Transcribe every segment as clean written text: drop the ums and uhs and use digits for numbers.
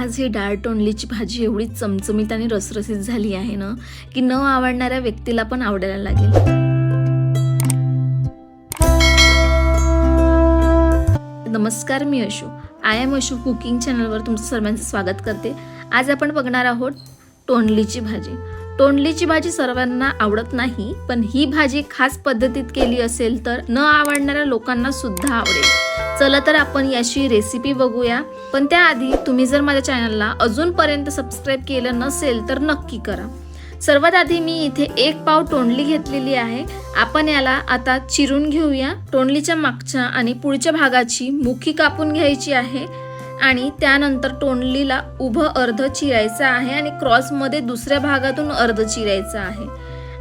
आज ही डाळ तोंडलीची भाजी एवढी चमचमीत आणि रसरसीत झाली आहे ना की न आवडणाऱ्या व्यक्तीला पण आवडायला लागेल। नमस्कार, मी Ashu. I am Ashu cooking चॅनलवर तुमचं सर्वांचं स्वागत करते। आज आपण बघणार आहोत तोंडलीची भाजी। तोंडलीची भाजी सर्वांना आवडत नाही, पण ही भाजी खास पद्धतीत केली असेल तर न आवडणाऱ्या लोकांना सुद्धा आवडेल। चला तर आपण याची रेसिपी बघूया, पण त्याआधी तुम्ही जर माझ्या चॅनलला अजूनपर्यंत सबस्क्राइब केलं नसेल तर नक्की करा। सर्वात आधी मी इथे 1 पाव तोंडली घेतलेली आहे। आपण याला आता चिरून घेऊया। तोंडलीच्या मागच्या आणि पुढच्या भागाची मुठी कापून घ्यायची आहे आणि त्यानंतर तोंडलीला उभं अर्ध चिरायचं आहे आणि क्रॉस मध्ये दुसऱ्या भागातून अर्ध चिरायचं आहे।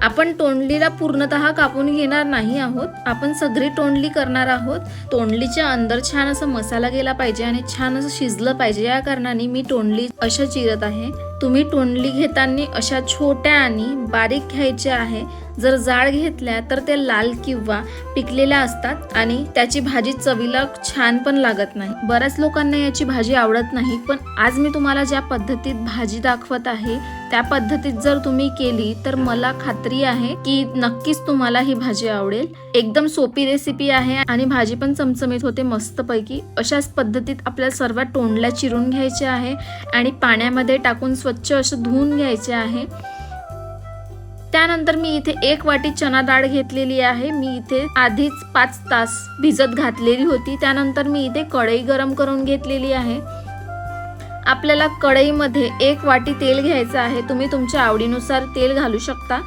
आपण तोंडलीला पूर्णतः कापून घेणार नाही आहोत, आपण सगळी तोंडली करणार आहोत। तोंडलीच्या अंदर छान असं मसाला गेला पाहिजे आणि छान असं शिजलं पाहिजे, या कारणाने मी तोंडली अशा चिरत आहे। तुम्ही तोंडली घेताना अशा छोट्या आणि बारीक घ्यायच्या आहे। जर जाड घेतल्या तर ते लाल किंवा पिकलेल्या असतात आणि त्याची भाजी चवीला छान पण लागत नाही। बऱ्याच लोकांना याची भाजी आवडत नाही, पण आज मी तुम्हाला ज्या पद्धतीत भाजी दाखवत आहे त्या पद्धतीत जर तुम्ही केली तर मला खात्री आहे की नक्कीच तुम्हाला ही भाजी आवडेल। एकदम सोपी रेसिपी आहे आणि भाजी पण चमचमीत होते मस्तपैकी। अशाच पद्धतीत आपल्याला सर्व तोंडल्या चिरून घ्यायचे आहे आणि पाण्यामध्ये टाकून स्वच्छ असं धुवून घ्यायचे आहे। त्यानंतर मी इथे 1 वाटी चना डाळ घेतलेली आहे। मी इथे आधीच 5 तास भिजत घातलेली होती। त्यानंतर मी इथे कढई गरम करून घेतलेली आहे। आपल्याला कढईमध्ये 1 वाटी तेल घ्यायचं आहे। तुम्ही तुमच्या आवडीनुसार तेल घालू शकता।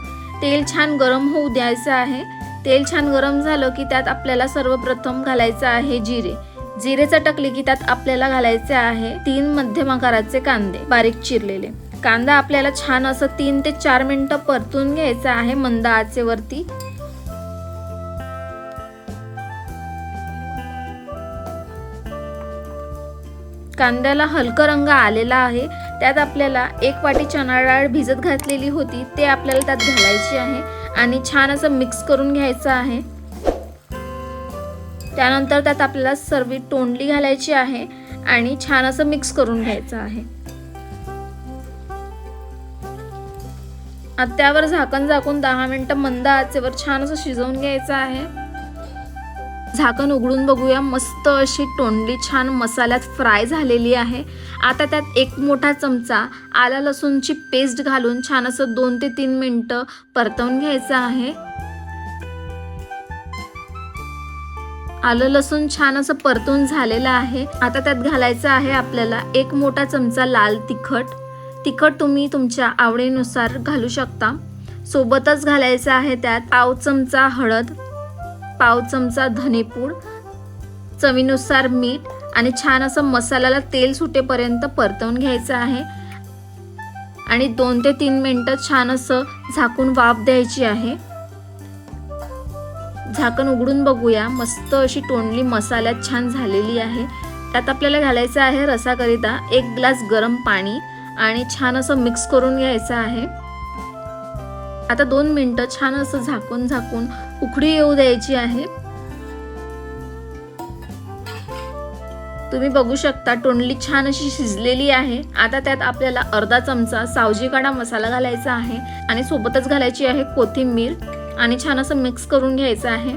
तेल छान गरम होऊ द्यायचं आहे। तेल छान गरम झालं की त्यात आपल्याला सर्वप्रथम घालायचं आहे जिरे। जिरे चटकले की त्यात आपल्याला घालायचे आहे 3 मध्यम आकाराचे कांदे बारीक चिरलेले। कांदा आपल्याला छान असं 3 ते 4 मिनिटं परतून घ्यायचा आहे मंद आचेवरती। कांद्याला हलका रंग आलेला आहे। त्यात आपल्याला 1 वाटी चणा डाळ भिजत घातलेली होती ते आपल्याला त्यात घालायची आहे आणि छान असं मिक्स करून घ्यायचं आहे। त्यानंतर त्यात आपल्याला सर्व तोंडली घालायची आहे आणि छान असं मिक्स करून घ्यायचं आहे। आता त्यावर झाकण झाकून 10 मिनिटं मंद आचेवर छान असं शिजवून घ्यायचं आहे। झाकण उघडून बघूया, मस्त अशी तोंडली छान मसाल्यात फ्राय झालेली आहे। आता त्यात 1 मोठा चमचा आला लसूणची पेस्ट घालून छान असं 2 ते 3 मिनिटं परतवून घ्यायचं आहे। आलं लसूण छान असं परतून झालेलं आहे। आता त्यात घालायचं आहे आपल्याला 1 मोठा चमचा लाल तिखट। तिखट तुम्ही तुमच्या आवडीनुसार घालू शकता। सोबतच घालायचं आहे त्यात पाव चमचा हळद, पाव चमचा धनेपूड, चवीनुसार मीठ आणि छान असं मसाल्याला तेल सुटेपर्यंत परतवून घ्यायचं आहे आणि 2 ते 3 मिनिटं छान असं झाकून वाफ द्यायची आहे। झाकण उघडून बघूया, मस्त अशी तोंडली मसाल्यात छान झालेली आहे। त्यात आपल्याला घालायचं आहे रसाकरिता 1 ग्लास गरम पाणी आणि छान असं मिक्स करून घ्यायचं आहे। आता 2 मिनिटं छान असं झाकून उकळी येऊ द्यायची आहे। तुम्ही बघू शकता तोंडली छान अशी शिजलेली आहे। आता त्यात आपल्याला अर्धा चमचा सावजी काढा मसाला घालायचा आहे आणि सोबतच घालायची आहे कोथिंबीर आणि छान असं मिक्स करून घ्यायचं आहे।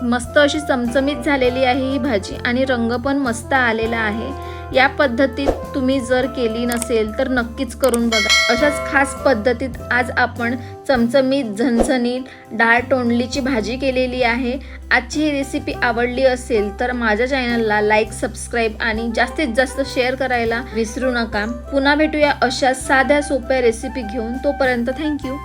मस्त अशी चमचमीत झालेली आहे ही भाजी आणि रंग पण मस्त आलेला आहे। या पद्धतीत तुम्ही जर केली नसेल तर नक्कीच करून बघा। अशाच खास पद्धतीत आज आपण चमचमीत झणझणीत डाळ तोंडलीची भाजी केलेली आहे। आजची ही रेसिपी आवडली असेल तर माझ्या चॅनलला लाईक, सबस्क्राईब आणि जास्तीत जास्त शेअर करायला विसरू नका। पुन्हा भेटूया अशा साध्या सोप्या रेसिपी घेऊन। तोपर्यंत थँक्यू।